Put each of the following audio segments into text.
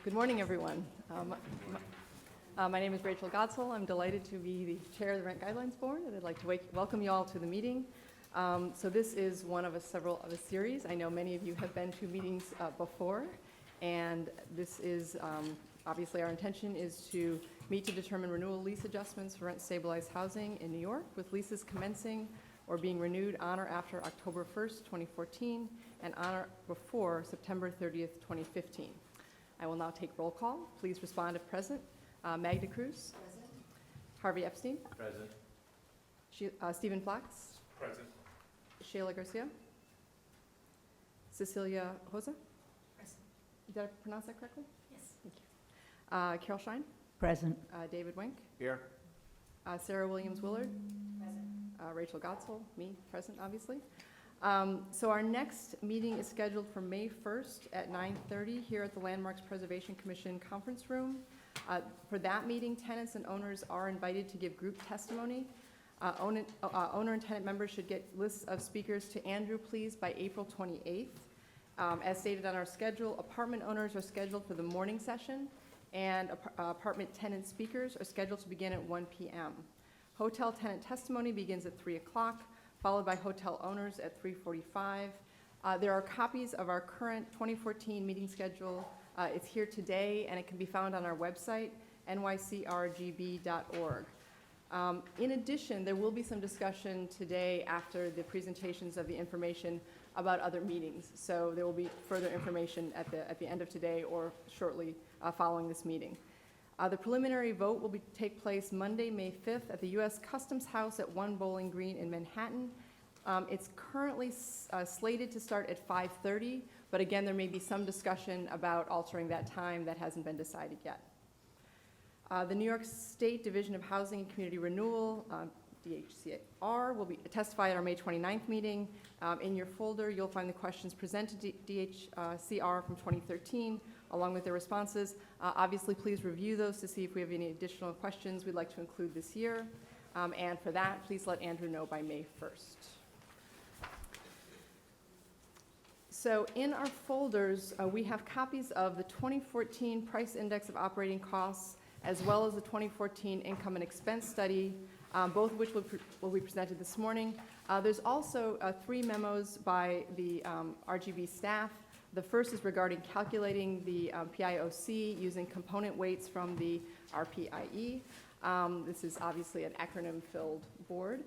Good morning, everyone. My name is Rachel Gotzel. I'm delighted to be the chair of the Rent Guidelines Board, and I'd like to welcome you all to the meeting. So this is one of several of a series. I know many of you have been to meetings before, and this is obviously our intention is to meet to determine renewal lease adjustments for rent-stabilized housing in New York, with leases commencing or being renewed on or after October 1st, 2014, and on or before September 30th, 2015. I will now take roll call. Please respond if present. Magda Cruz. Present. Harvey Epstein. Present. Stephen Flax. Present. Shayla Garcia. Cecilia Hoza. Present. Did I pronounce that correctly? Yes. Thank you. Carol Shine. Present. David Wink. Here. Sarah Williams Willard. Present. Rachel Gotzel. Me, present, obviously. So our next meeting is scheduled for May 1st at 9:30 here at the Landmarks Preservation Commission Conference Room. For that meeting, tenants and owners are invited to give group testimony. Owner and tenant members should get lists of speakers to Andrew, please, by April 28th. As stated on our schedule, apartment owners are scheduled for the morning session, and apartment tenant speakers are scheduled to begin at 1 p.m. Hotel tenant testimony begins at 3 o'clock, followed by hotel owners at 3:45. There are copies of our current 2014 meeting schedule. It's here today, and it can be found on our website, nycrgb.org. In addition, there will be some discussion today after the presentations of the information about other meetings. So there will be further information at the end of today or shortly following this meeting. The preliminary vote will take place Monday, May 5th at the U.S. Customs House at 1 Bowling Green in Manhattan. It's currently slated to start at 5:30, but again, there may be some discussion about altering that time. That hasn't been decided yet. The New York State Division of Housing and Community Renewal, DHCR, will testify at our May 29th meeting. In your folder, you'll find the questions presented to DHCR from 2013, along with their responses. Obviously, please review those to see if we have any additional questions we'd like to include this year. And for that, please let Andrew know by May 1st. So in our folders, we have copies of the 2014 Price Index of Operating Costs, as well as the 2014 Income and Expense Study, both of which will be presented this morning. There's also 3 memos by the RGB staff. The first is regarding calculating the PIOC using component weights from the RPIE. This is obviously an acronym-filled board.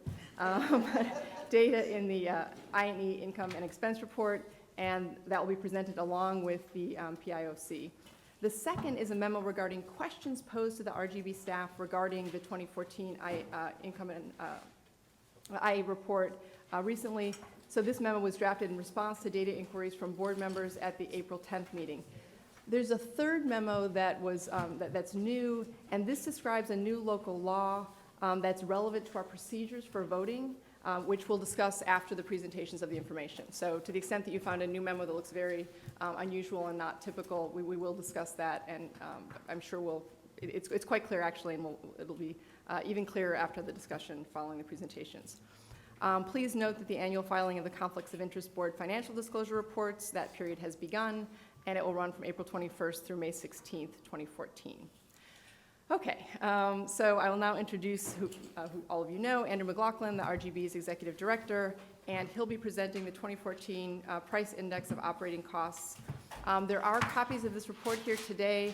Data in the I&E Income and Expense Report, and that will be presented along with the PIOC. The second is a memo regarding questions posed to the RGB staff regarding the 2014 Income and IA report recently. So this memo was drafted in response to data inquiries from board members at the April 10th meeting. There's a third memo that was that's new, and this describes a new local law that's relevant to our procedures for voting, which we'll discuss after the presentations of the information. So to the extent that you found a new memo that looks very unusual and not typical, we will discuss that, and I'm sure it's quite clear actually, and it'll be even clearer after the discussion following the presentations. Please note that the annual filing of the Conflicts of Interest Board financial disclosure reports, that period has begun, and it will run from April 21st through May 16th, 2014. Okay, so I will now introduce who all of you know, Andrew McLaughlin, the RGB's Executive Director, and he'll be presenting the 2014 Price Index of Operating Costs. There are copies of this report here today,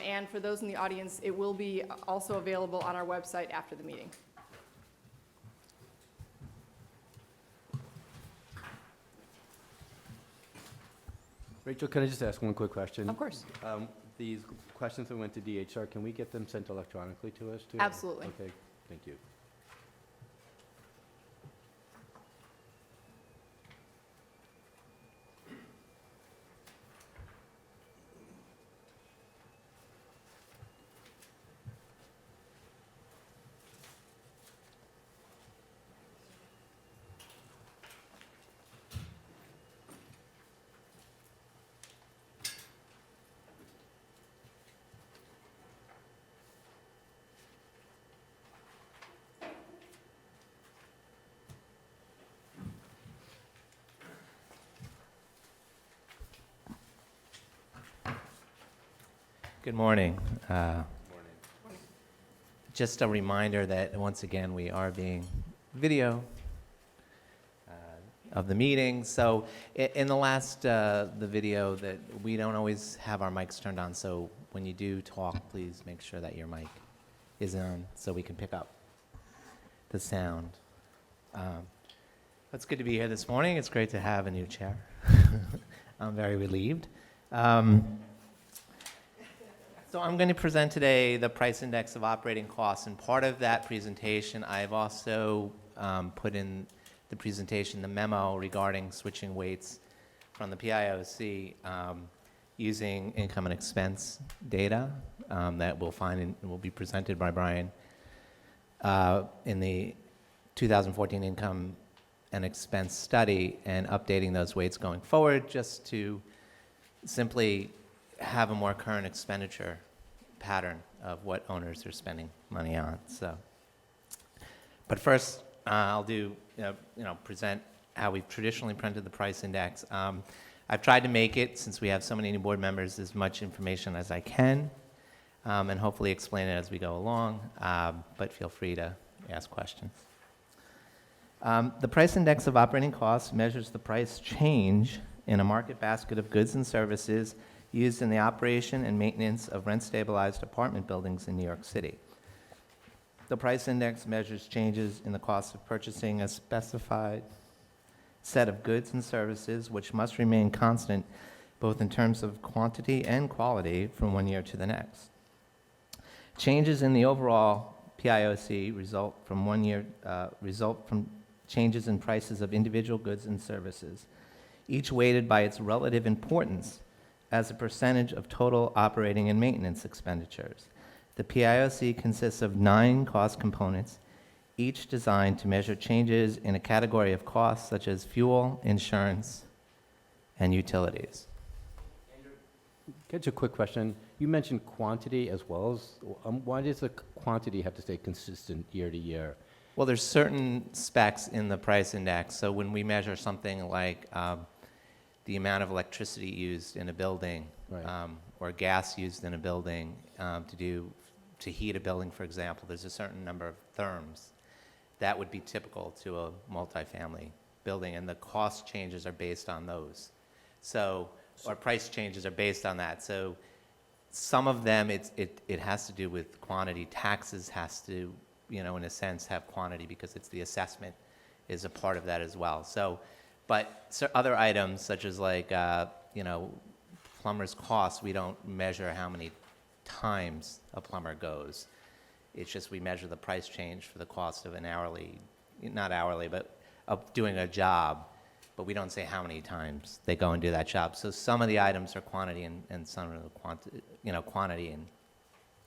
and for those in the audience, it will be also available on our website after the meeting. Rachel, can I just ask one quick question? Of course. These questions that went to DHR, can we get them sent electronically to us too? Absolutely. Okay, thank you. Good morning. Just a reminder that, once again, we are being video of the meeting. So in the last, the video, that we don't always have our mics turned on, so when you do talk, please make sure that your mic is on so we can pick up the sound. It's good to be here this morning. It's great to have a new chair. I'm very relieved. So I'm going to present today the price index of operating costs, and part of that presentation, I've also put in the presentation the memo regarding switching weights from the PIOC using income and expense data that we'll find and will be presented by Brian in the 2014 income and expense study, and updating those weights going forward just to simply have a more current expenditure pattern of what owners are spending money on. So, but first, I'll present how we've traditionally printed the price index. I've tried to make it, since we have so many new board members, as much information as I can, and hopefully explain it as we go along, but feel free to ask questions. The price index of operating costs measures the price change in a market basket of goods and services used in the operation and maintenance of rent-stabilized apartment buildings in New York City. The price index measures changes in the cost of purchasing a specified set of goods and services, which must remain constant both in terms of quantity and quality from one year to the next. Changes in the overall PIOC result from changes in prices of individual goods and services, each weighted by its relative importance as a percentage of total operating and maintenance expenditures. The PIOC consists of 9 cost components, each designed to measure changes in a category of costs such as fuel, insurance, and utilities. Just a quick question. You mentioned quantity as well as, why does the quantity have to stay consistent year to year? Well, there's certain specs in the price index. So when we measure something like the amount of electricity used in a building, Right. Or gas used in a building to heat a building, for example, there's a certain number of therms that would be typical to a multifamily building, and the cost changes are based on those. So, or price changes are based on that. So some of them, it has to do with quantity. Taxes has to, in a sense, have quantity because it's the assessment is a part of that as well. So, but other items such as like, plumber's costs, we don't measure how many times a plumber goes. It's just we measure the price change for the cost of an hourly, not hourly, but of doing a job, but we don't say how many times they go and do that job. So some of the items are quantity and some are quantity and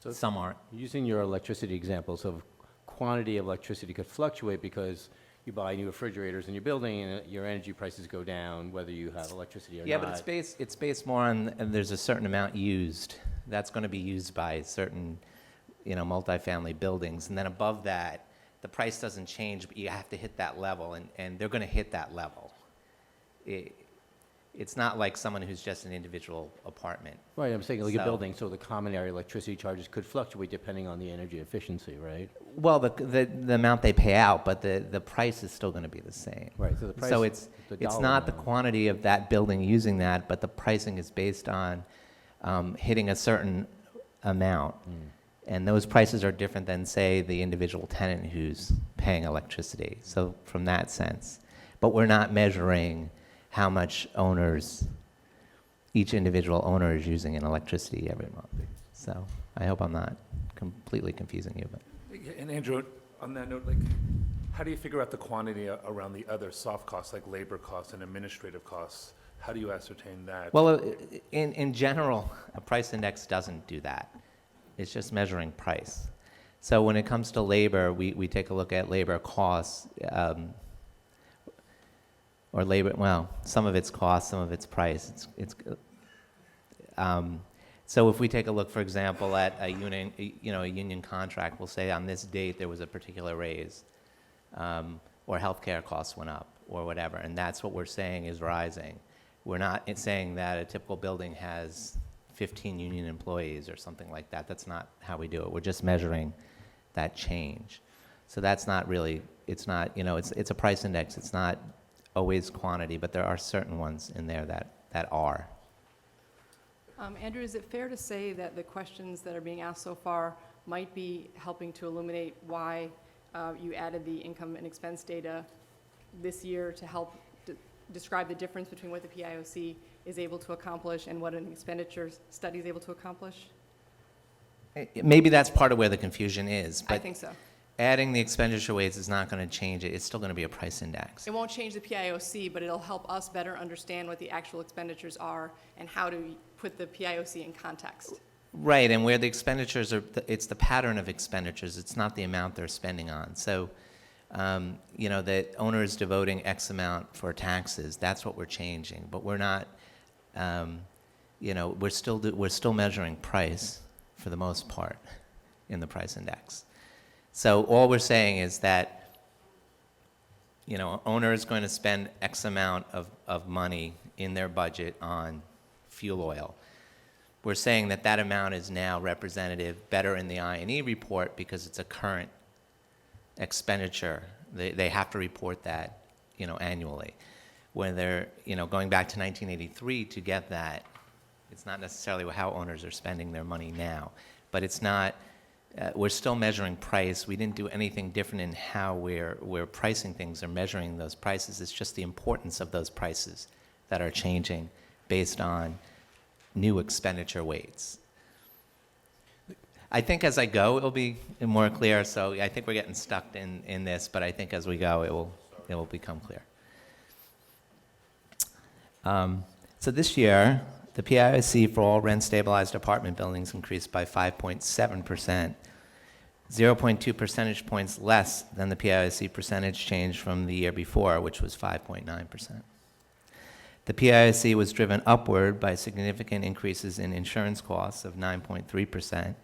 So some aren't. using your electricity examples of quantity of electricity could fluctuate because you buy new refrigerators in your building and your energy prices go down whether you have electricity or Yeah, not. but it's based more on, and there's a certain amount used. That's going to be used by certain, multifamily buildings. And then above that, the price doesn't change, but you have to hit that level, and they're going to hit that level. It's not like someone who's just an individual apartment. Right, I'm saying like a So- building, so the common area electricity charges could fluctuate depending on the energy efficiency, right? Well, the amount they pay out, but the price is still going to be the same. Right, so the price. So it's dollar not the amount. quantity of that building using that, but the pricing is based on hitting a certain amount. And those prices are different than, say, the individual tenant who's paying electricity. So from that sense. But we're not measuring how much each individual owner is using in electricity every month. So I hope I'm not completely confusing you. But And Andrew, on that note, how do you figure out the quantity around the other soft costs, like labor costs and administrative costs? How do you ascertain that? Well, in general, a price index doesn't do that. It's just measuring price. So when it comes to labor, we take a look at labor costs, or labor, well, some of it's cost, some of it's price. So if we take a look, for example, at a union contract, we'll say on this date there was a particular raise, or healthcare costs went up, or whatever, and that's what we're saying is rising. We're not saying that a typical building has 15 union employees or something like that. That's not how we do it. We're just measuring that change. So that's not really, it's not, it's a price index. It's not always quantity, but there are certain ones in there that are. Andrew, is it fair to say that the questions that are being asked so far might be helping to illuminate why you added the income and expense data this year to help describe the difference between what the PIOC is able to accomplish and what an expenditure study is able to accomplish? Maybe that's part of where the confusion is, I but think so. adding the expenditure weights is not going to change it. It's still going to be a price index. It won't change the PIOC, but it'll help us better understand what the actual expenditures are and how to put the PIOC in context. Right, and where the expenditures are, it's the pattern of expenditures. It's not the amount they're spending on. So, the owner is devoting X amount for taxes. That's what we're changing. But we're not, we're still measuring price for the most part in the price index. So all we're saying is that, owner is going to spend X amount of money in their budget on fuel oil. We're saying that that amount is now representative better in the I&E report because it's a current expenditure. They have to report that, annually. When they're, going back to 1983 to get that, it's not necessarily how owners are spending their money now. But it's not, we're still measuring price. We didn't do anything different in how we're pricing things or measuring those prices. It's just the importance of those prices that are changing based on new expenditure weights. I think as I go, it'll be more clear. So I think we're getting stuck in this, but I think as we go, it will become clear. So this year, the PIOC for all rent-stabilized apartment buildings increased by 5.7%, 0.2 percentage points less than the PIOC percentage change from the year before, which was 5.9%. The PIOC was driven upward by significant increases in insurance costs of 9.3%,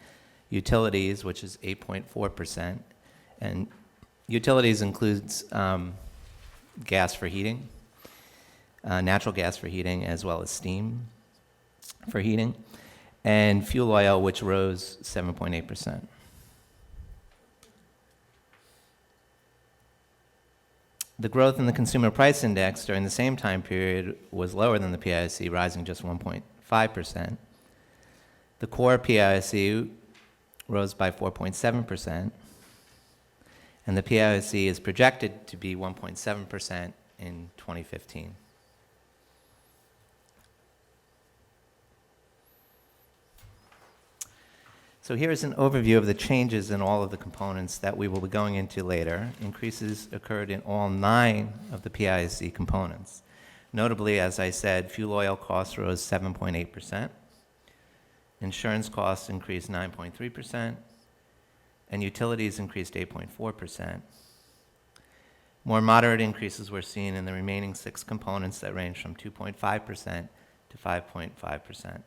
utilities, which is 8.4%, and utilities includes gas for heating, natural gas for heating, as well as steam for heating, and fuel oil, which rose 7.8%. The growth in the consumer price index during the same time period was lower than the PIOC, rising just 1.5%. The core PIOC rose by 4.7%, and the PIOC is projected to be 1.7% in 2015. So here's an overview of the changes in all of the components that we will be going into later. Increases occurred in all 9 of the PIOC components. Notably, as I said, fuel oil costs rose 7.8%, insurance costs increased 9.3%, and utilities increased 8.4%. More moderate increases were seen in the remaining 6 components that range from 2.5% to 5.5%.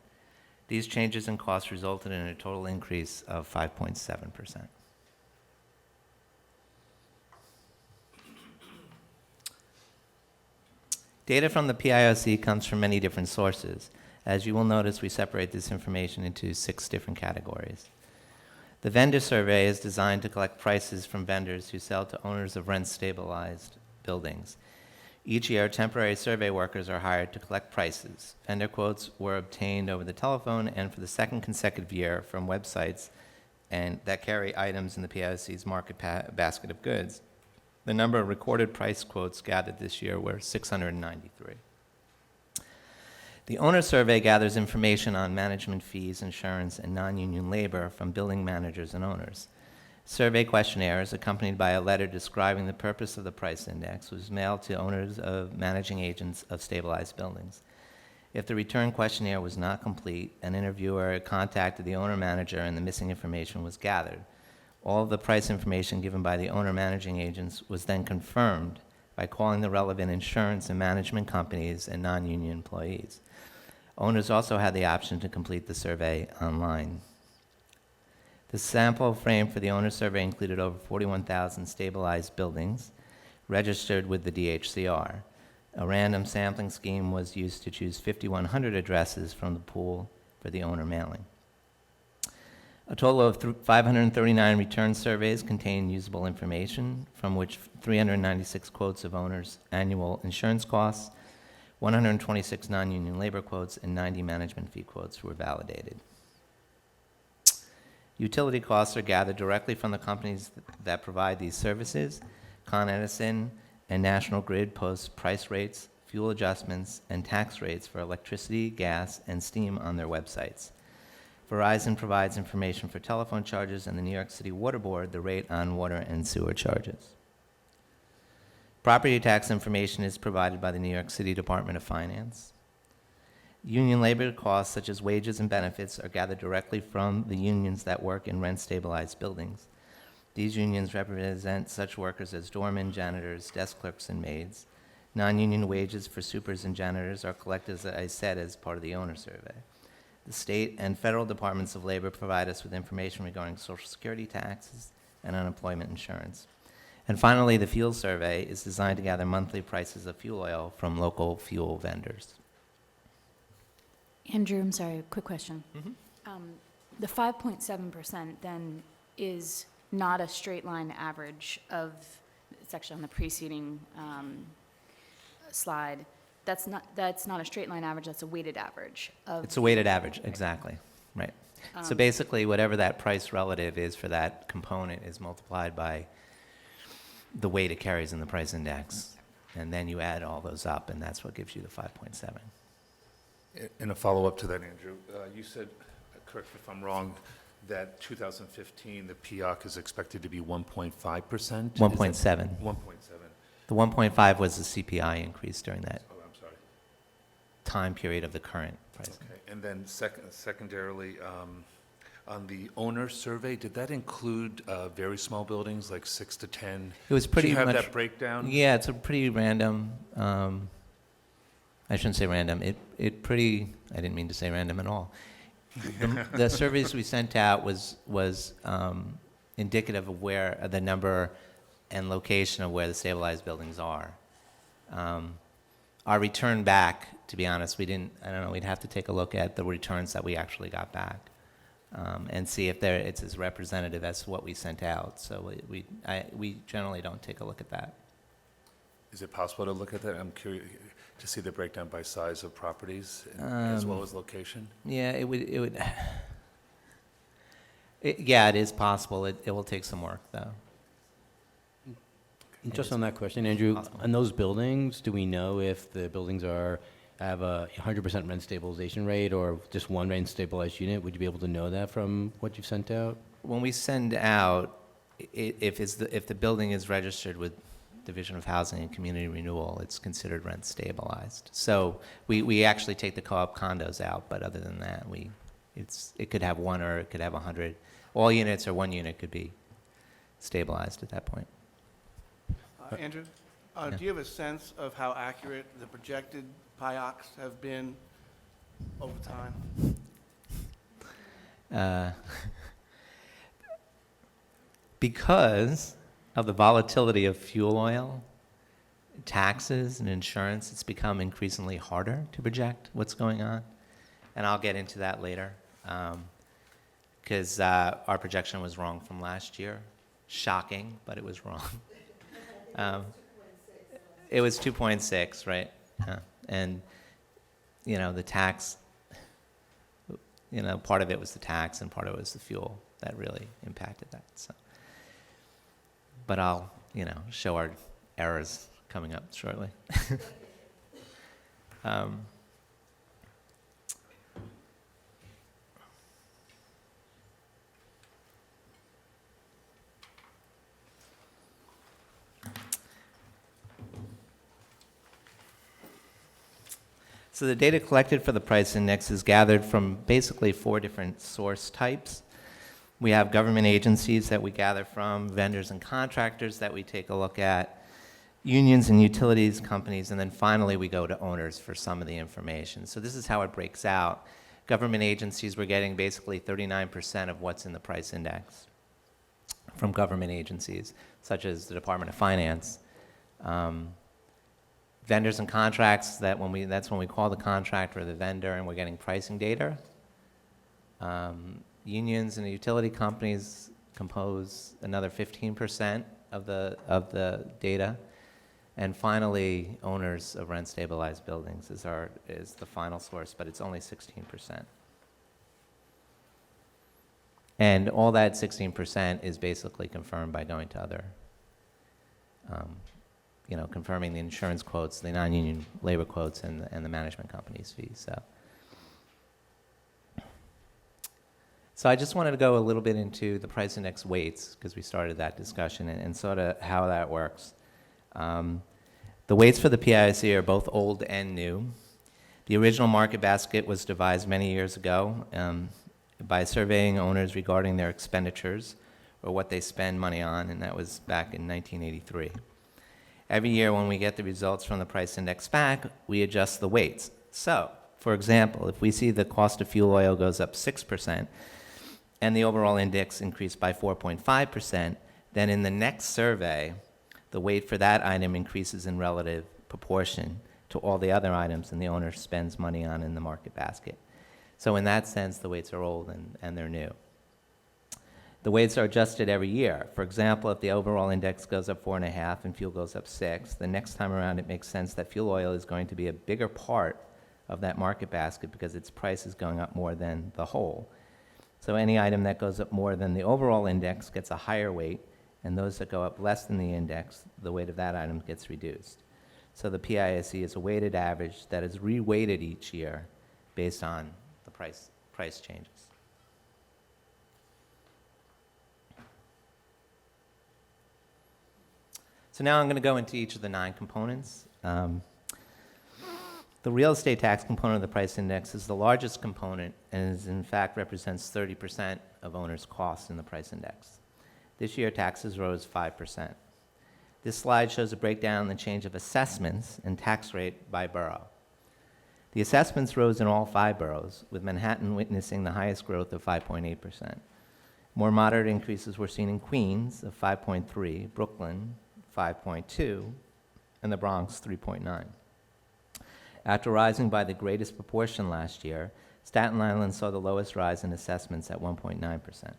These changes in costs resulted in a total increase of 5.7%. Data from the PIOC comes from many different sources. As you will notice, we separate this information into 6 different categories. The vendor survey is designed to collect prices from vendors who sell to owners of rent-stabilized buildings. Each year, temporary survey workers are hired to collect prices. Vendor quotes were obtained over the telephone and for the second consecutive year from websites and that carry items in the PIOC's market basket of goods. The number of recorded price quotes gathered this year were 693. The owner survey gathers information on management fees, insurance, and non-union labor from building managers and owners. Survey questionnaires, accompanied by a letter describing the purpose of the price index, was mailed to owners of managing agents of stabilized buildings. If the return questionnaire was not complete, an interviewer contacted the owner-manager and the missing information was gathered. All of the price information given by the owner-managing agents was then confirmed by calling the relevant insurance and management companies and non-union employees. Owners also had the option to complete the survey online. The sample frame for the owner survey included over 41,000 stabilized buildings registered with the DHCR. A random sampling scheme was used to choose 5,100 addresses from the pool for the owner mailing. A total of 539 return surveys contain usable information, from which 396 quotes of owners' annual insurance costs, 126 non-union labor quotes, and 90 management fee quotes were validated. Utility costs are gathered directly from the companies that provide these services. Con Edison and National Grid post price rates, fuel adjustments, and tax rates for electricity, gas, and steam on their websites. Verizon provides information for telephone charges, and the New York City Water Board the rate on water and sewer charges. Property tax information is provided by the New York City Department of Finance. Union labor costs, such as wages and benefits, are gathered directly from the unions that work in rent-stabilized buildings. These unions represent such workers as doormen, janitors, desk clerks, and maids. Non-union wages for supers and janitors are collected, as I said, as part of the owner survey. The state and federal departments of labor provide us with information regarding Social Security taxes and unemployment insurance. And finally, the fuel survey is designed to gather monthly prices of fuel oil from local fuel vendors. Andrew, I'm sorry, quick question. Mm-hmm. The 5.7% then is not a straight line average of, it's actually on the preceding slide. That's not a straight line average, that's a weighted average of. It's a weighted average, exactly, right. So basically, whatever that price relative is for that component is multiplied by the weight it carries in the price index, and then you add all those up, and that's what gives you the 5.7. In a follow-up to that, Andrew, you said, correct me if I'm wrong, that 2015, the PIOC is expected to be 1.5%? 1.7. 1.7. The 1.5 was the CPI increase during that Oh, I'm sorry. time period of the current price. Okay, and then secondarily, on the owner survey, did that include very small buildings, like 6 to 10? It was pretty Do you have much. that breakdown? Yeah, it's a pretty random. I shouldn't say random. It pretty. I didn't mean to say random at all. The surveys we sent out was indicative of where the number and location of where the stabilized buildings are. Our return back, to be honest, we didn't. I don't know. We'd have to take a look at the returns that we actually got back. And see if it's as representative as what we sent out. So we generally don't take a look at that. Is it possible to look at that? I'm curious to see the breakdown by size of properties as well as location. Yeah, it would. Yeah, it is possible. It will take some work, though. Just on that question, Andrew, Possible. on those buildings, do we know if the buildings have a 100% rent stabilization rate or just one rent stabilized unit? Would you be able to know that from what you've sent out? When we send out, if the building is registered with Division of Housing and Community Renewal, it's considered rent stabilized. So we actually take the co-op condos out, but other than that, it could have one or it could have 100. All units or one unit could be stabilized at that point. Andrew, Yeah. do you have a sense of how accurate the projected PIOCs have been over time? Because of the volatility of fuel oil, taxes, and insurance, it's become increasingly harder to project what's going on. And I'll get into that later, because our projection was wrong from last year. Shocking, but it was wrong. It was 2.6, right? And, the tax, part of it was the tax and part of it was the fuel that really impacted that. So, but I'll, show our errors coming up shortly. So the data collected for the price index is gathered from basically 4 different source types. We have government agencies that we gather from, vendors and contractors that we take a look at, unions and utilities companies, and then finally we go to owners for some of the information. So this is how it breaks out. Government agencies, we're getting basically 39% of what's in the price index from government agencies, such as the Department of Finance. Vendors and contracts, that's when we call the contractor or the vendor and we're getting pricing data. Unions and utility companies compose another 15% of the data. And finally, owners of rent-stabilized buildings is the final source, but it's only 16%. And all that 16% is basically confirmed by going to other, confirming the insurance quotes, the non-union labor quotes, and the management company's fees. So I just wanted to go a little bit into the price index weights, because we started that discussion, and sort of how that works. The weights for the PIC are both old and new. The original market basket was devised many years ago by surveying owners regarding their expenditures or what they spend money on, and that was back in 1983. Every year when we get the results from the price index back, we adjust the weights. So, for example, if we see the cost of fuel oil goes up 6% and the overall index increased by 4.5%, then in the next survey, the weight for that item increases in relative proportion to all the other items and the owner spends money on in the market basket. So in that sense, the weights are old and they're new. The weights are adjusted every year. For example, if the overall index goes up 4.5 and fuel goes up 6, the next time around it makes sense that fuel oil is going to be a bigger part of that market basket because its price is going up more than the whole. So any item that goes up more than the overall index gets a higher weight, and those that go up less than the index, the weight of that item gets reduced. So the PISC is a weighted average that is reweighted each year based on the price changes. So now I'm going to go into each of the 9 components. The real estate tax component of the price index is the largest component and is in fact represents 30% of owners' costs in the price index. This year, taxes rose 5%. This slide shows a breakdown in the change of assessments and tax rate by borough. The assessments rose in all 5 boroughs, with Manhattan witnessing the highest growth of 5.8%. More moderate increases were seen in Queens of 5.3, Brooklyn 5.2, and the Bronx 3.9. After rising by the greatest proportion last year, Staten Island saw the lowest rise in assessments at 1.9%.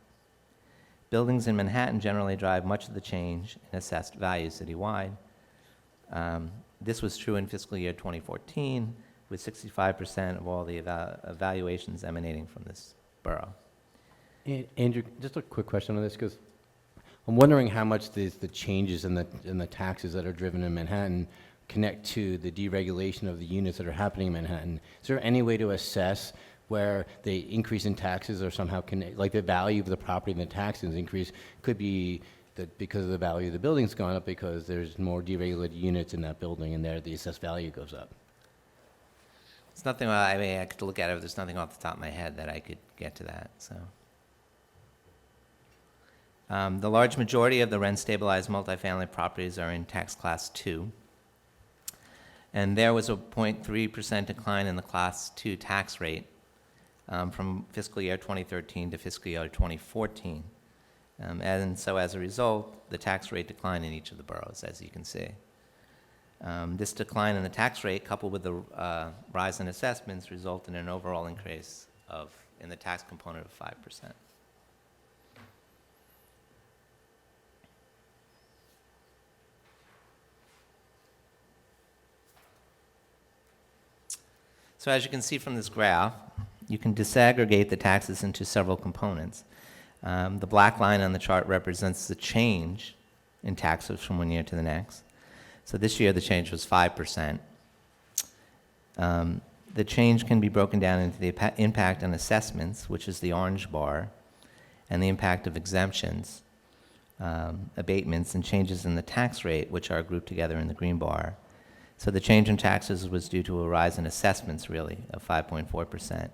Buildings in Manhattan generally drive much of the change in assessed values citywide. This was true in fiscal year 2014, with 65% of all the evaluations emanating from this borough. Andrew, just a quick question on this, because I'm wondering how much the changes in the taxes that are driven in Manhattan connect to the deregulation of the units that are happening in Manhattan. Is there any way to assess where the increase in taxes are somehow connected, like the value of the property and the taxes increase could be that because of the value of the building's gone up because there's more deregulated units in that building and there the assessed value goes up? It's nothing, I mean, I could look at it, but there's nothing off the top of my head that I could get to that, so. The large majority of the rent-stabilized multifamily properties are in tax class 2. And there was a 0.3% decline in the class 2 tax rate from fiscal year 2013 to fiscal year 2014. And so as a result, the tax rate declined in each of the boroughs, as you can see. This decline in the tax rate, coupled with the rise in assessments, resulted in an overall increase in the tax component of 5%. So as you can see from this graph, you can disaggregate the taxes into several components. The black line on the chart represents the change in taxes from one year to the next. So this year the change was 5%. The change can be broken down into the impact on assessments, which is the orange bar, and the impact of exemptions, abatements, and changes in the tax rate, which are grouped together in the green bar. So the change in taxes was due to a rise in assessments, really, of 5.4%.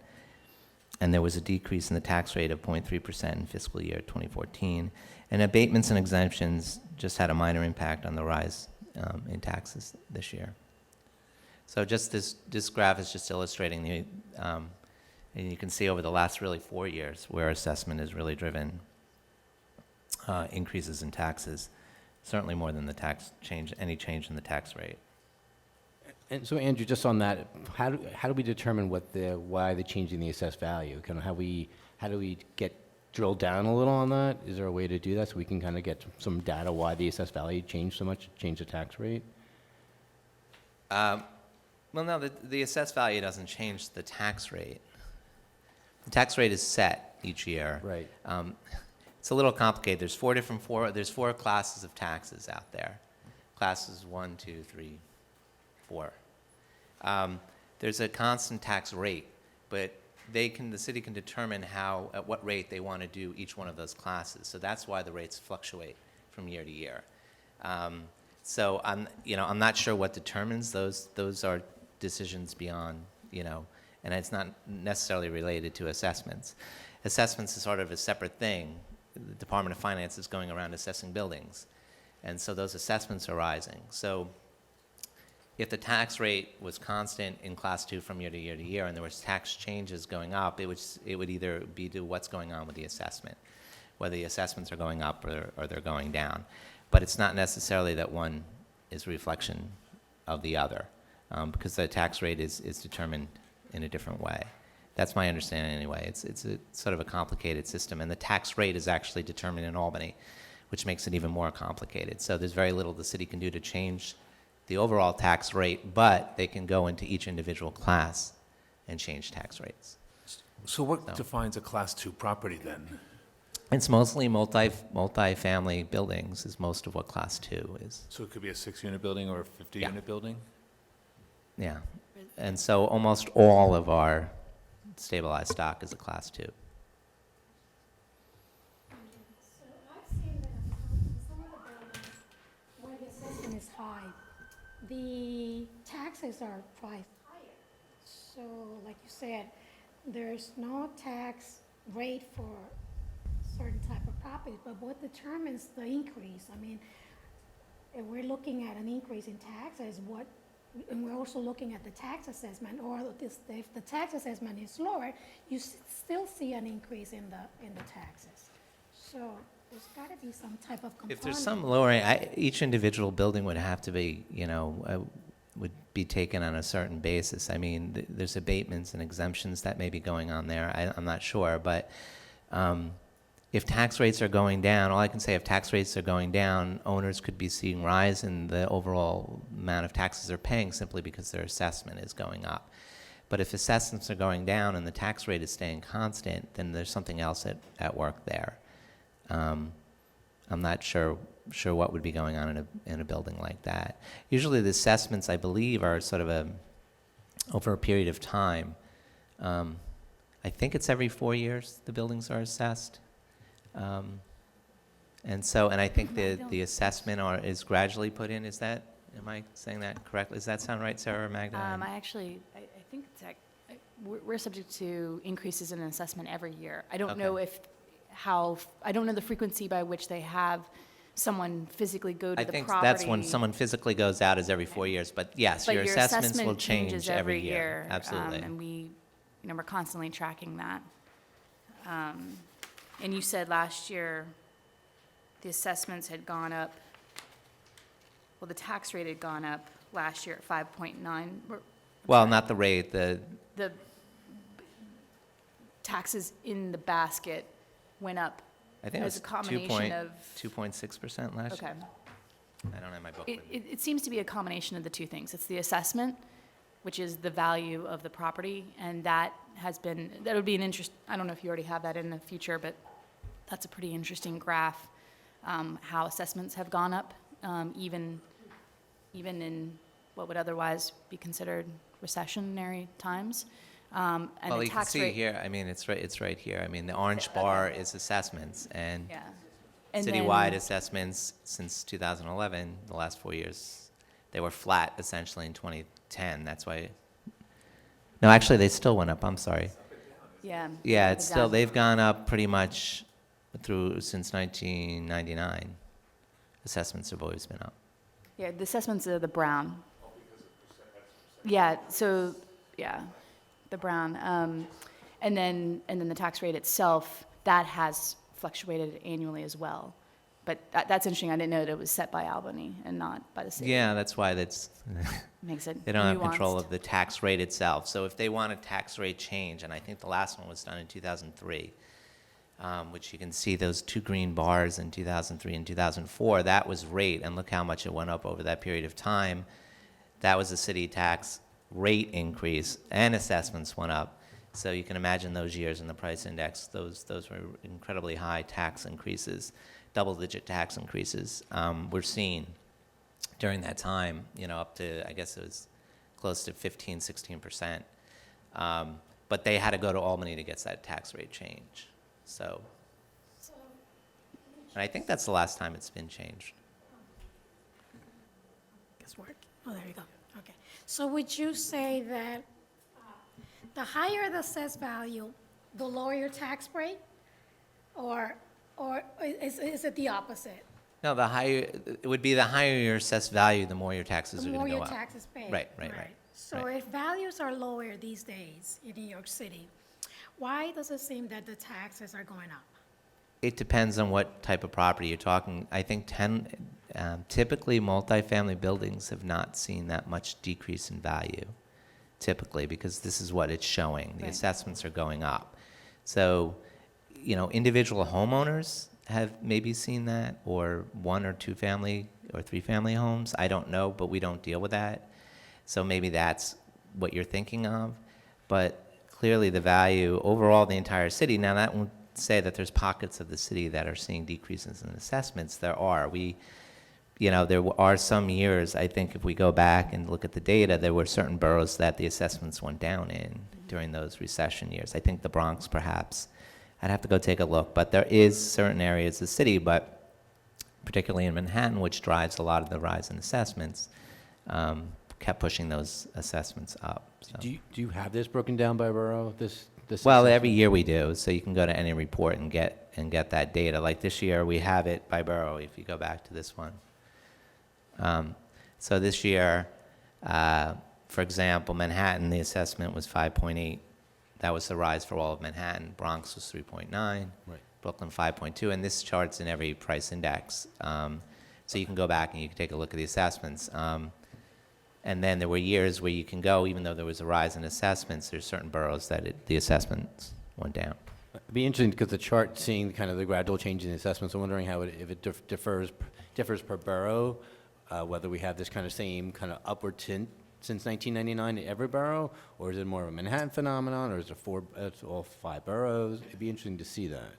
And there was a decrease in the tax rate of 0.3% in fiscal year 2014. And abatements and exemptions just had a minor impact on the rise in taxes this year. So just this graph is just illustrating the, and you can see over the last really 4 years where assessment has really driven increases in taxes, certainly more than the tax change, any change in the tax rate. And so Andrew, just on that, how do we determine why the change in the assessed value? Kind of how do we drill down a little on that? Is there a way to do that so we can kind of get some data why the assessed value changed so much, changed the tax rate? Well, no, the assessed value doesn't change the tax rate. The tax rate is set each year. Right. It's a little complicated. There's four classes of taxes out there. Classes 1, 2, 3, 4. There's a constant tax rate, but the city can determine at what rate they want to do each one of those classes. So that's why the rates fluctuate from year to year. So I'm not sure what determines those. Those are decisions beyond, and it's not necessarily related to assessments. Assessments is sort of a separate thing. The Department of Finance is going around assessing buildings, and so those assessments are rising. So if the tax rate was constant in Class 2 from year to year to year, and there was tax changes going up, it would either be to what's going on with the assessment, whether the assessments are going up or they're going down. But it's not necessarily that one is a reflection of the other, because the tax rate is determined in a different way. That's my understanding anyway. It's a sort of a complicated system, and the tax rate is actually determined in Albany, which makes it even more complicated. So there's very little the city can do to change the overall tax rate, but they can go into each individual class and change tax rates. So what No. defines a Class 2 property then? It's mostly multi-family buildings is most of what Class 2 is. So it could be a 6-unit building or a 50-unit building? Yeah. And so almost all of our stabilized stock is a Class 2. So I've seen that some of the buildings where the assessment is high, the taxes are priced higher. So like you said, there's no tax rate for certain type of properties, but what determines the increase? I mean, if we're looking at an increase in taxes, and we're also looking at the tax assessment, or if the tax assessment is lower, you still see an increase in the taxes. So there's got to be some type of component. If there's some lowering, each individual building would have to be, would be taken on a certain basis. I mean, there's abatements and exemptions that may be going on there. I'm not sure, but if tax rates are going down, all I can say, if tax rates are going down, owners could be seeing rise in the overall amount of taxes they're paying simply because their assessment is going up. But if assessments are going down and the tax rate is staying constant, then there's something else at work there. I'm not sure what would be going on in a building like that. Usually the assessments, I believe, are sort of over a period of time. I think it's every 4 years the buildings are assessed. And I think the assessment is gradually put in. Am I saying that correctly? Does that sound right, Sarah or Magda? I think we're subject to increases in assessment every year. I don't know I don't know the frequency by which they have someone physically go to the I think property. that's when someone physically goes out is every 4 years. But yes, But your your assessments assessment will change changes every year. Absolutely. And we're constantly tracking that. And you said last year the assessments had gone up, well, the tax rate had gone up last year at 5.9. Well, not the rate, the The taxes in the basket went up I think it as was a combination of, 2.6% last okay. year. I don't have my book It, with me. it seems to be a combination of the two things. It's the assessment, which is the value of the property, and that would be an interest, I don't know if you already have that in the future, but that's a pretty interesting graph, how assessments have gone up, even in what would otherwise be considered recessionary times. And Well, the you can tax see rate, here, I mean, it's right here. I mean, the orange bar is assessments, and yeah. And citywide then- assessments since 2011, the last 4 years, they were flat essentially in 2010. That's why, no, actually, they still went up, I'm sorry. Yeah. Yeah, up it's and still, down. they've gone up pretty much since 1999. Assessments have always been up. Yeah, the assessments are the brown. Yeah, so, yeah, the brown. And then the tax rate itself, that has fluctuated annually as well. But that's interesting. I didn't know that it was set by Albany and not by the city. Yeah, that's why that's, Makes it they don't have control nuanced. of the tax rate itself. So if they want a tax rate change, and I think the last one was done in 2003, which you can see those two green bars in 2003 and 2004, that was rate, and look how much it went up over that period of time. That was a city tax rate increase, and assessments went up. So you can imagine those years in the price index, those were incredibly high tax increases, double-digit tax increases were seen during that time, up to, I guess it was close to 15, 16%. But they had to go to Albany to get that tax rate change. So, So, and I think that's the last time it's been changed. it's working. Oh, there you go. Okay. So would you say that the higher the assessed value, the lower your tax rate? Or is it the opposite? No, it would be the higher your assessed value, the more your taxes The are more going to go your up. taxes paid? Right. So right. if values are lower these days in New York City, why does it seem that the taxes are going up? It depends on what type of property you're talking. I think typically multifamily buildings have not seen that much decrease in value, typically, because this is what it's showing. The Right. assessments are going up. So, individual homeowners have maybe seen that, or 1 or 2 family or 3 family homes. I don't know, but we don't deal with that. So maybe that's what you're thinking of. But clearly the value overall the entire city, now that won't say that there's pockets of the city that are seeing decreases in assessments. There are. There are some years, I think if we go back and look at the data, there were certain boroughs that the assessments went down in during those recession years. I think the Bronx perhaps. I'd have to go take a look. But there is certain areas of the city, but particularly in Manhattan, which drives a lot of the rise in assessments, kept pushing those assessments up. So. Do you have this broken down by borough, this Well, assessment? every year we do, so you can go to any report and get that data. Like this year, we have it by borough, if you go back to this one. So this year, for example, Manhattan, the assessment was 5.8. That was the rise for all of Manhattan. Bronx was 3.9. Right. Brooklyn 5.2, and this chart's in every price index. So you can go back and you can take a look at the assessments. And then there were years where you can go, even though there was a rise in assessments, there's certain boroughs that the assessments went down. It'd be interesting because the chart seeing kind of the gradual change in the assessments, I'm wondering if it differs per borough, whether we have this kind of same kind of upward tint since 1999 in every borough, or is it more of a Manhattan phenomenon, or is it it's all 5 boroughs? It'd be interesting to see that.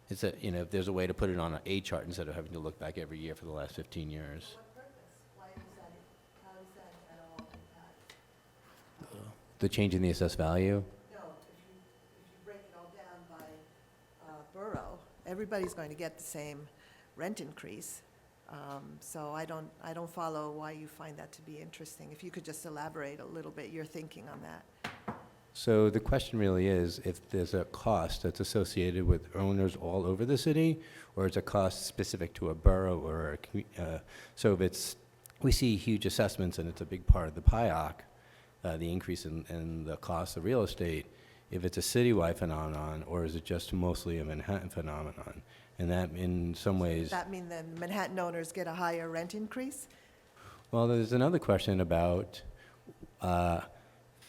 It's if there's a way to put it on a chart instead of having to look back every year for the last 15 years. The change in the assessed value? No, if you break it all down by borough, everybody's going to get the same rent increase. So I don't follow why you find that to be interesting. If you could just elaborate a little bit your thinking on that. So the question really is if there's a cost that's associated with owners all over the city, or it's a cost specific to a borough or so if we see huge assessments and it's a big part of the PIOC, the increase in the cost of real estate, if it's a citywide phenomenon, or is it just mostly a Manhattan phenomenon? And that in some ways... Does that mean then Manhattan owners get a higher rent increase? Well, there's another question about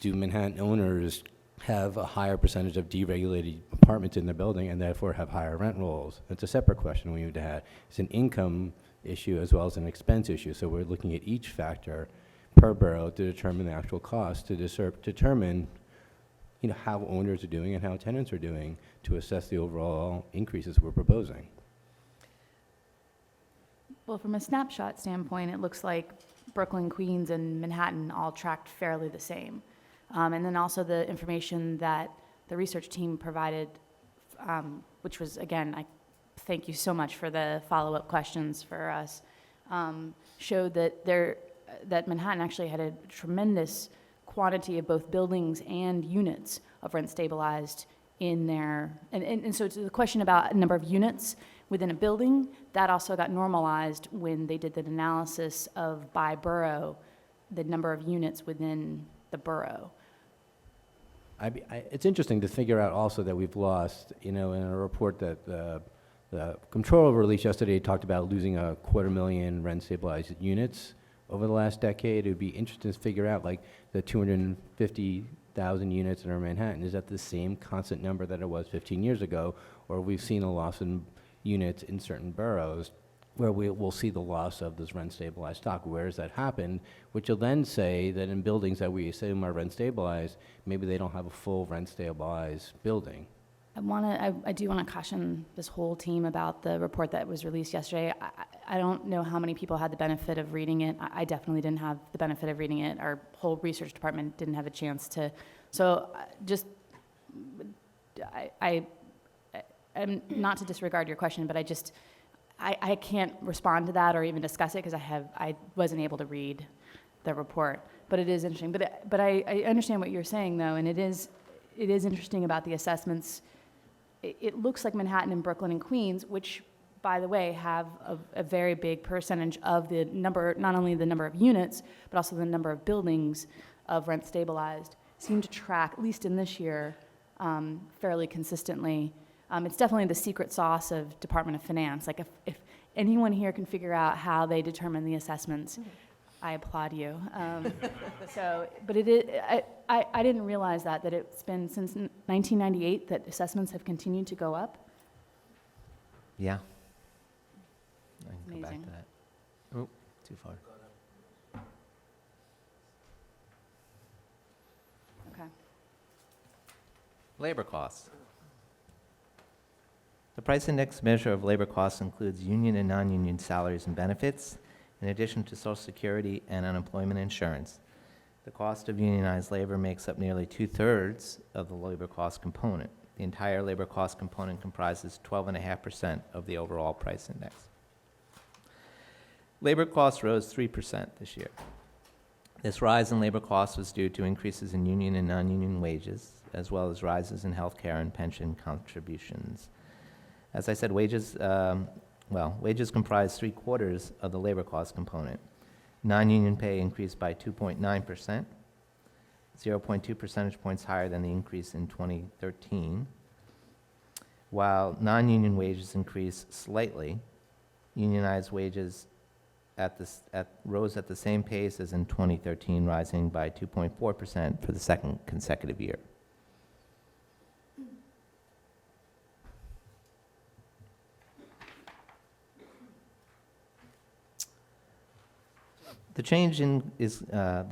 do Manhattan owners have a higher percentage of deregulated apartments in the building and therefore have higher rent rolls? It's a separate question we need to have. It's an income issue as well as an expense issue. So we're looking at each factor per borough to determine the actual cost, to determine how owners are doing and how tenants are doing to assess the overall increases we're proposing. Well, from a snapshot standpoint, it looks like Brooklyn, Queens, and Manhattan all tracked fairly the same. And then also the information that the research team provided, which was, again, I thank you so much for the follow-up questions for us, showed that Manhattan actually had a tremendous quantity of both buildings and units of rent stabilized in there. And so to the question about number of units within a building, that also got normalized when they did the analysis of by borough, the number of units within the borough. It's interesting to figure out also that we've lost, in a report that the comptroller release yesterday talked about losing 250,000 rent-stabilized units over the last decade. It would be interesting to figure out, like, the 250,000 units that are in Manhattan, is that the same constant number that it was 15 years ago, or we've seen a loss in units in certain boroughs where we'll see the loss of this rent-stabilized stock? Where has that happened? Which will then say that in buildings that we assume are rent-stabilized, maybe they don't have a full rent-stabilized building. I do want to caution this whole team about the report that was released yesterday. I don't know how many people had the benefit of reading it. I definitely didn't have the benefit of reading it. Our whole research department didn't have a chance to. So I'm not to disregard your question, but I can't respond to that or even discuss it because I wasn't able to read the report. But it is interesting. But I understand what you're saying, though, and it is interesting about the assessments. It looks like Manhattan and Brooklyn and Queens, which, by the way, have a very big percentage of the number, not only the number of units, but also the number of buildings of rent stabilized, seem to track, at least in this year, fairly consistently. It's definitely the secret sauce of Department of Finance. Like, if anyone here can figure out how they determine the assessments, I applaud you. But it is, I didn't realize that it's been since 1998 that assessments have continued to go up. Yeah. I can go back Amazing. to that. Oh, too far. Okay. Labor costs. The price index measure of labor costs includes union and non-union salaries and benefits, in addition to Social Security and unemployment insurance. The cost of unionized labor makes up nearly 2/3 of the labor cost component. The entire labor cost component comprises 12.5% of the overall price index. Labor costs rose 3% this year. This rise in labor costs was due to increases in union and non-union wages, as well as rises in health care and pension contributions. As I said, wages comprise 3/4 of the labor cost component. Non-union pay increased by 2.9%, 0.2 percentage points higher than the increase in 2013. While non-union wages increased slightly, unionized wages rose at the same pace as in 2013, rising by 2.4% for the second consecutive year. The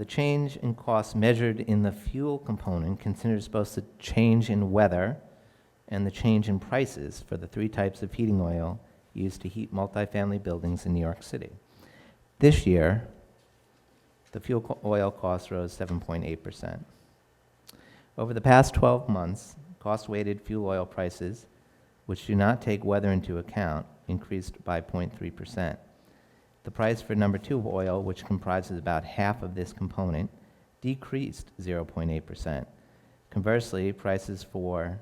change in costs measured in the fuel component considers both the change in weather and the change in prices for the 3 types of heating oil used to heat multifamily buildings in New York City. This year, the fuel oil cost rose 7.8%. Over the past 12 months, cost-weighted fuel oil prices, which do not take weather into account, increased by 0.3%. The price for number 2 oil, which comprises about half of this component, decreased 0.8%. Conversely, prices for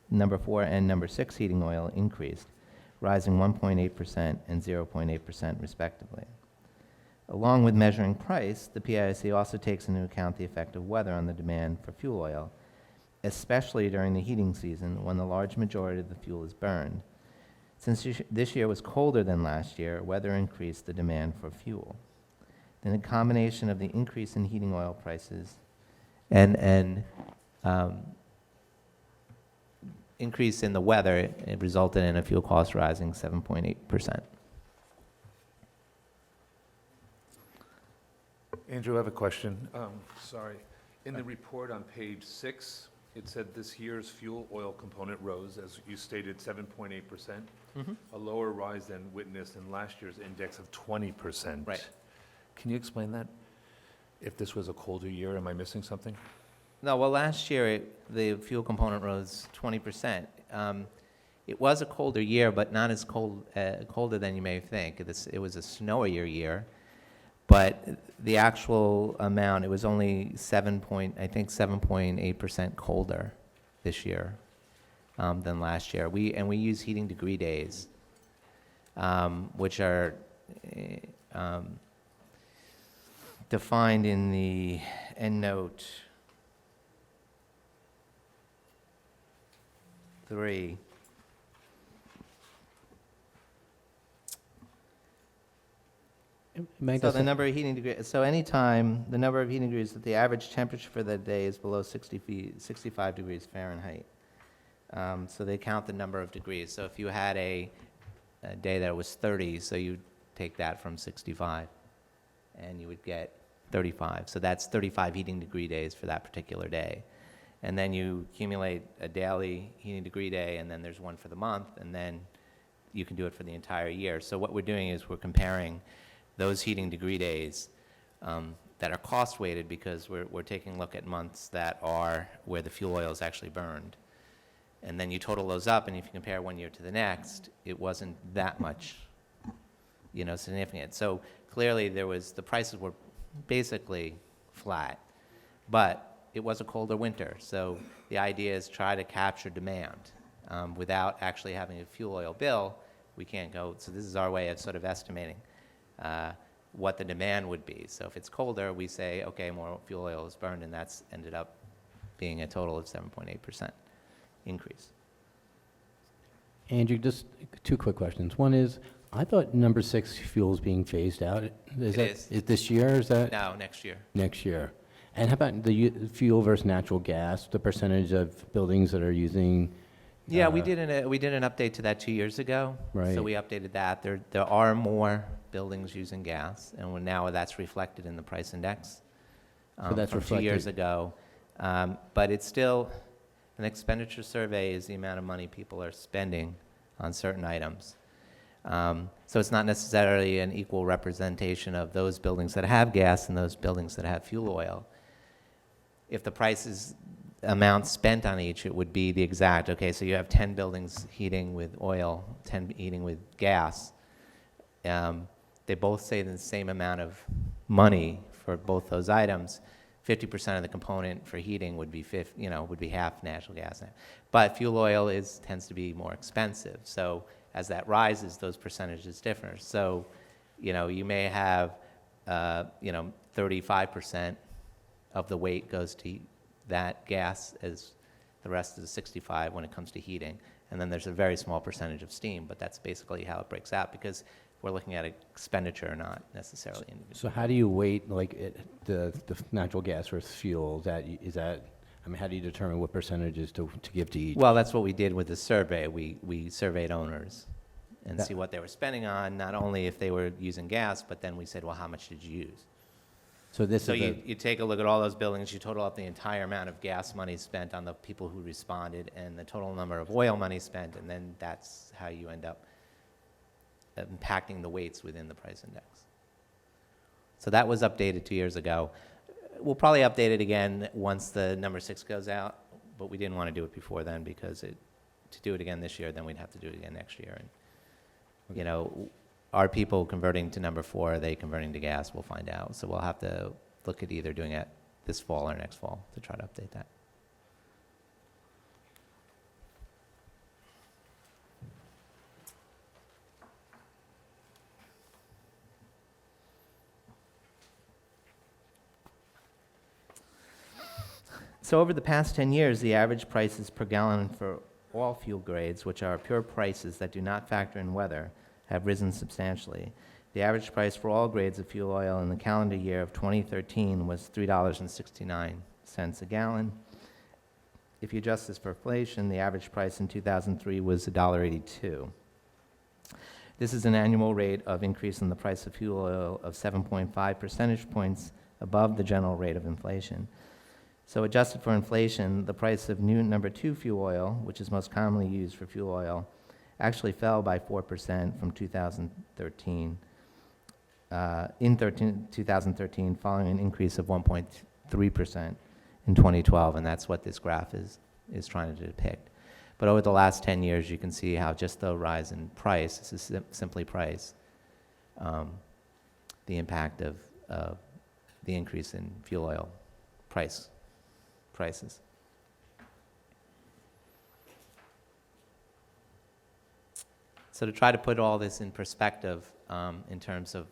number 4 and number 6 heating oil increased, rising 1.8% and 0.8% respectively. Along with measuring price, the PIC also takes into account the effect of weather on the demand for fuel oil, especially during the heating season when the large majority of the fuel is burned. Since this year was colder than last year, weather increased the demand for fuel. Then a combination of the increase in heating oil prices and increase in the weather, it resulted in a fuel cost rising 7.8%. Andrew, I have a question. Sorry. In the report on page 6, it said this year's fuel oil component rose, as you stated, 7.8%, a lower rise than witnessed in last year's index of 20%. Right. Can you explain that? If this was a colder year, am I missing something? No, well, last year, the fuel component rose 20%. It was a colder year, but not as colder than you may think. It was a snowier year, but the actual amount, it was only 7.8% colder this year than last year. We use heating degree days, which are defined in the EndNote 3. Meg, So does the that- number of heating degrees, so anytime, the number of heating degrees that the average temperature for the day is below 65 degrees Fahrenheit. So they count the number of degrees. So if you had a day that was 30, so you take that from 65, and you would get 35. So that's 35 heating degree days for that particular day. And then you accumulate a daily heating degree day, and then there's one for the month, and then you can do it for the entire year. So what we're doing is we're comparing those heating degree days that are cost weighted, because we're taking a look at months that are where the fuel oil is actually burned. And then you total those up, and if you compare one year to the next, it wasn't that much, significant. So clearly the prices were basically flat, but it was a colder winter. So the idea is try to capture demand without actually having a fuel oil bill. We can't go, so this is our way of sort of estimating what the demand would be. So if it's colder, we say, okay, more fuel oil is burned, and that's ended up being a total of 7.8% increase. Andrew, just two quick questions. One is, I thought number 6 fuel is being phased out. It is. Is this year, or is that? Now, next year. Next year. And how about the fuel versus natural gas, the percentage of buildings that are using? Yeah, we did an update to that 2 years ago. Right. So we updated that. There are more buildings using gas, and now that's reflected in the price index that's from 2 years reflected. ago. But it's still, an expenditure survey is the amount of money people are spending on certain items. So it's not necessarily an equal representation of those buildings that have gas and those buildings that have fuel oil. If the prices amount spent on each, it would be the exact, okay, so you have 10 buildings heating with oil, 10 heating with gas. They both say the same amount of money for both those items. 50% of the component for heating would be would be half natural gas. But fuel oil tends to be more expensive. So as that rises, those percentages differ. So, you may have, 35% of the weight goes to that gas as the rest is 65 when it comes to heating. And then there's a very small percentage of steam, but that's basically how it breaks out, because we're looking at expenditure, not necessarily individual. So how do you weight, the natural gas versus fuel? How do you determine what percentages to give to each? Well, that's what we did with the survey. We surveyed owners and That- see what they were spending on, not only if they were using gas, but then we said, well, how much did you use? So this So is you take a look at all those buildings, you total up the entire amount of gas money spent on the people who responded and the total number of oil money spent, and then that's how you end up impacting the weights within the price index. So that was updated 2 years ago. We'll probably update it again once the number 6 goes out, but we didn't want to do it before then, because to do it again this year, then we'd have to do it again next year. And, are people converting to number 4? Are they converting to gas? We'll find out. So we'll have to look at either doing it this fall or next fall to try to update that. So over the past 10 years, the average prices per gallon for all fuel grades, which are pure prices that do not factor in weather, have risen substantially. The average price for all grades of fuel oil in the calendar year of 2013 was $3.69 a gallon. If you adjust this for inflation, the average price in 2003 was $1.82. This is an annual rate of increase in the price of fuel oil of 7.5 percentage points above the general rate of inflation. So adjusted for inflation, the price of new number 2 fuel oil, which is most commonly used for fuel oil, actually fell by 4% from 2013. In 2013, following an increase of 1.3% in 2012, and that's what this graph is trying to depict. But over the last 10 years, you can see how just the rise in price, this is simply price, the impact of the increase in fuel oil prices. So to try to put all this in perspective in terms of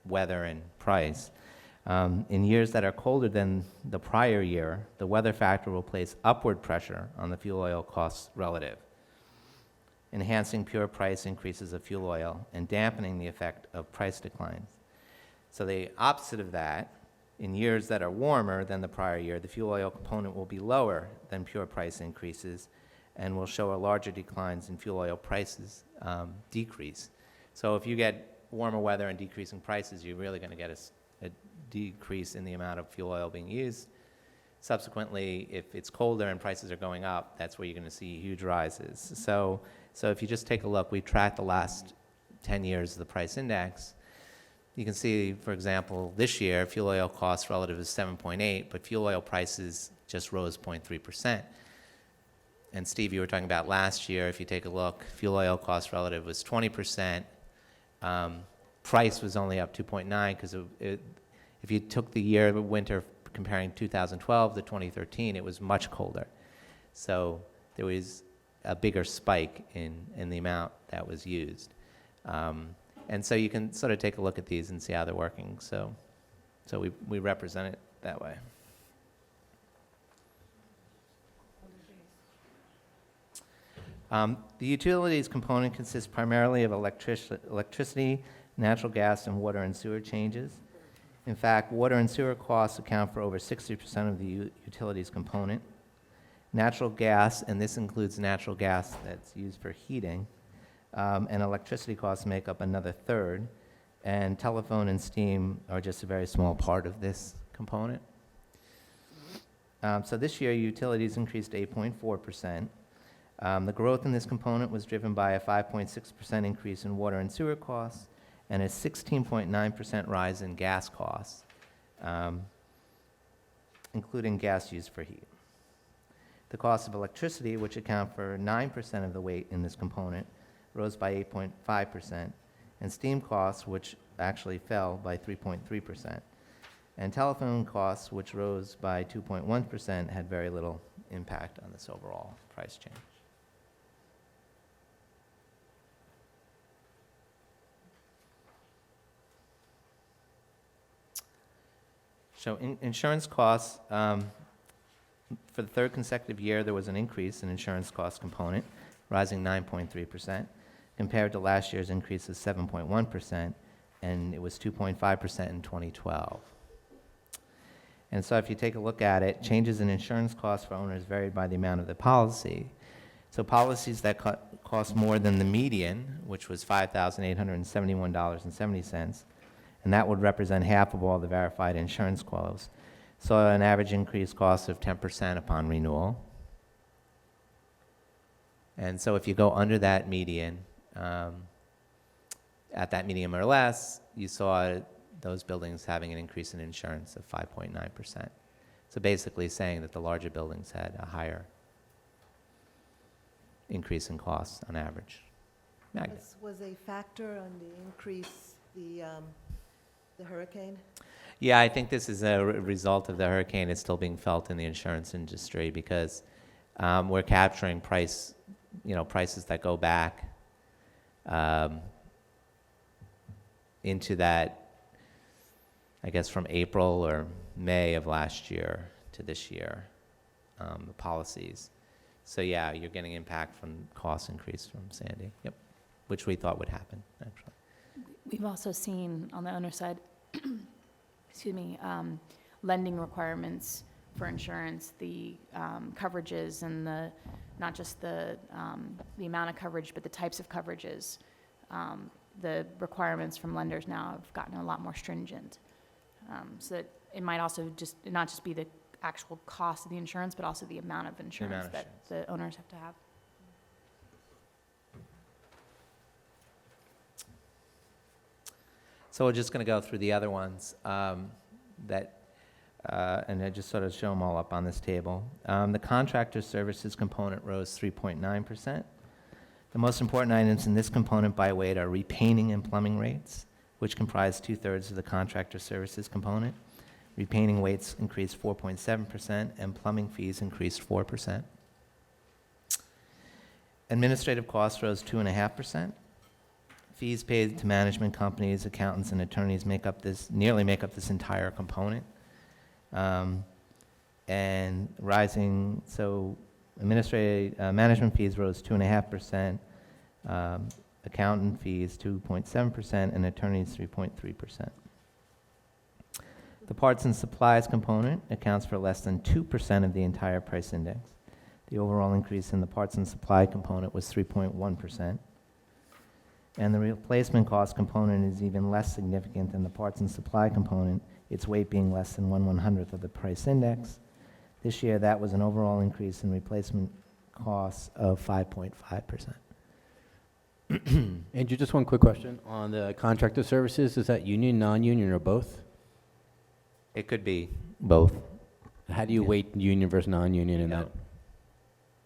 weather and price, in years that are colder than the prior year, the weather factor will place upward pressure on the fuel oil costs relative, enhancing pure price increases of fuel oil and dampening the effect of price declines. So the opposite of that, in years that are warmer than the prior year, the fuel oil component will be lower than pure price increases and will show a larger declines in fuel oil prices decrease. So if you get warmer weather and decreasing prices, you're really going to get a decrease in the amount of fuel oil being used. Subsequently, if it's colder and prices are going up, that's where you're going to see huge rises. So if you just take a look, we tracked the last 10 years of the price index. You can see, for example, this year, fuel oil costs relative is 7.8, but fuel oil prices just rose 0.3%. And Steve, you were talking about last year, if you take a look, fuel oil cost relative was 20%. Price was only up 2.9 because if you took the year of winter comparing 2012 to 2013, it was much colder. So there was a bigger spike in the amount that was used. And so you can sort of take a look at these and see how they're working. So we represent it that way. The utilities component consists primarily of electricity, natural gas, and water and sewer changes. In fact, water and sewer costs account for over 60% of the utilities component. Natural gas, and this includes natural gas that's used for heating, and electricity costs make up another third, and telephone and steam are just a very small part of this component. So this year, utilities increased 8.4%. The growth in this component was driven by a 5.6% increase in water and sewer costs and a 16.9% rise in gas costs, including gas used for heat. The cost of electricity, which account for 9% of the weight in this component, rose by 8.5%, and steam costs, which actually fell by 3.3%. And telephone costs, which rose by 2.1%, had very little impact on this overall price change. So insurance costs, for the third consecutive year, there was an increase in insurance cost component, rising 9.3%, compared to last year's increase of 7.1%, and it was 2.5% in 2012. And so if you take a look at it, changes in insurance costs for owners varied by the amount of the policy. So policies that cost more than the median, which was $5,871.70, and that would represent half of all the verified insurance quotes, saw an average increased cost of 10% upon renewal. And so if you go under that median, at that median or less, you saw those buildings having an increase in insurance of 5.9%. So basically saying that the larger buildings had a higher increase in costs on average. Magda. Was a factor on the increase, the hurricane? Yeah, I think this is a result of the hurricane. It's still being felt in the insurance industry because we're capturing prices that go back into that, I guess, from April or May of last year to this year, the policies. So yeah, you're getting impact from cost increase from Sandy. Yep, which we thought would happen, actually. We've also seen on the owner side, excuse me, lending requirements for insurance, the coverages and not just the amount of coverage, but the types of coverages. The requirements from lenders now have gotten a lot more stringent. So that it might also not just be the actual cost of the insurance, but also the amount of insurance that the owners have to have. So we're just going to go through the other ones and I just sort of show them all up on this table. The contractor services component rose 3.9%. The most important items in this component by weight are repainting and plumbing rates, which comprise 2/3 of the contractor services component. Repainting weights increased 4.7%, and plumbing fees increased 4%. Administrative costs rose 2.5%. Fees paid to management companies, accountants, and attorneys nearly make up this entire component. And rising, so management fees rose 2.5%, accountant fees 2.7%, and attorneys 3.3%. The parts and supplies component accounts for less than 2% of the entire price index. The overall increase in the parts and supply component was 3.1%. And the replacement cost component is even less significant than the parts and supply component, its weight being less than 1/100th of the price index. This year, that was an overall increase in replacement costs of 5.5%. Andrew, just one quick question. On the contractor services, is that union, non-union, or both? It could be both. How do you Yeah. weight union versus non-union in Yeah. that?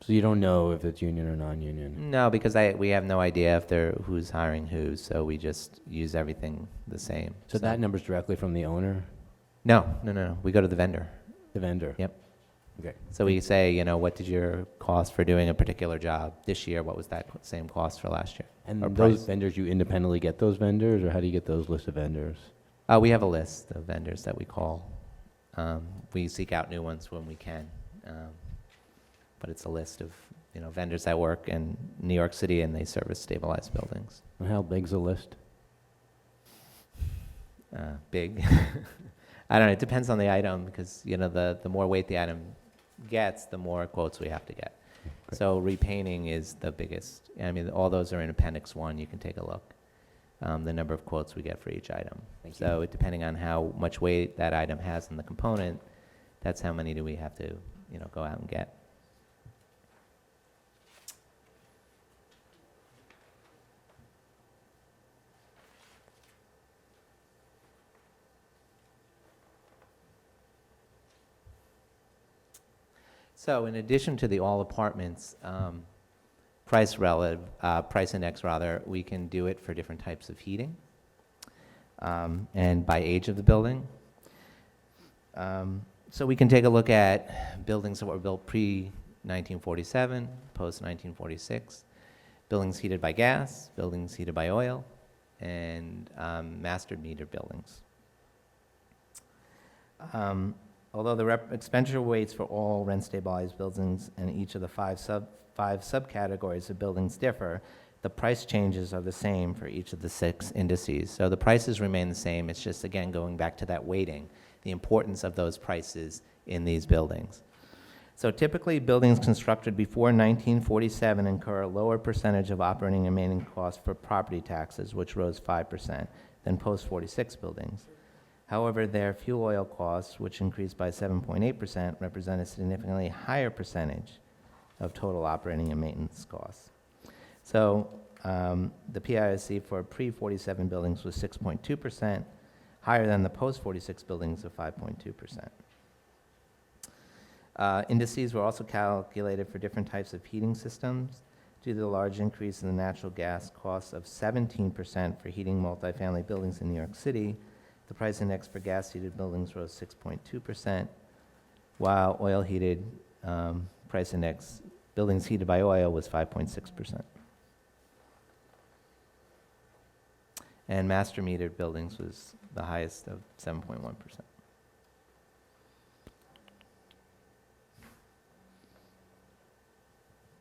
So you don't know if it's union or non-union? No, because we have no idea if who's hiring who, so we just use everything the same. So that number's directly from the owner, No. We go to the vendor. the vendor? Yep. Okay. So we say, what did your cost for doing a particular job this year? What was that same cost for last year? And Or those price. vendors, you independently get those vendors, or how do you get those list of vendors? We have a list of vendors that we call. We seek out new ones when we can. But it's a list of, vendors that work in New York City and they service stabilized buildings. And how big's the list? Big. I don't know, it depends on the item because, the more weight the item gets, the more quotes we have to get. Great. So repainting is the biggest. I mean, all those are in Appendix 1. You can take a look. The number of quotes we get for each item. Thank you. So depending on how much weight that item has in the component, that's how many do we have to, go out and get. So in addition to the all apartments price index, we can do it for different types of heating and by age of the building. So we can take a look at buildings that were built pre-1947, post-1946, buildings heated by gas, buildings heated by oil, and master meter buildings. Although the expenditure weights for all rent-stabilized buildings and each of the five subcategories of buildings differ, the price changes are the same for each of the 6 indices. So the prices remain the same. It's just, again, going back to that weighting, the importance of those prices in these buildings. So typically, buildings constructed before 1947 incur a lower percentage of operating and maintenance costs for property taxes, which rose 5%, than post-46 buildings. However, their fuel oil costs, which increased by 7.8%, represent a significantly higher percentage of total operating and maintenance costs. So the PISC for pre-47 buildings was 6.2%, higher than the post-46 buildings of 5.2%. Indices were also calculated for different types of heating systems. Due to the large increase in the natural gas costs of 17% for heating multifamily buildings in New York City, the price index for gas-heated buildings rose 6.2%, while oil-heated price index, buildings heated by oil, was 5.6%. And master metered buildings was the highest of 7.1%.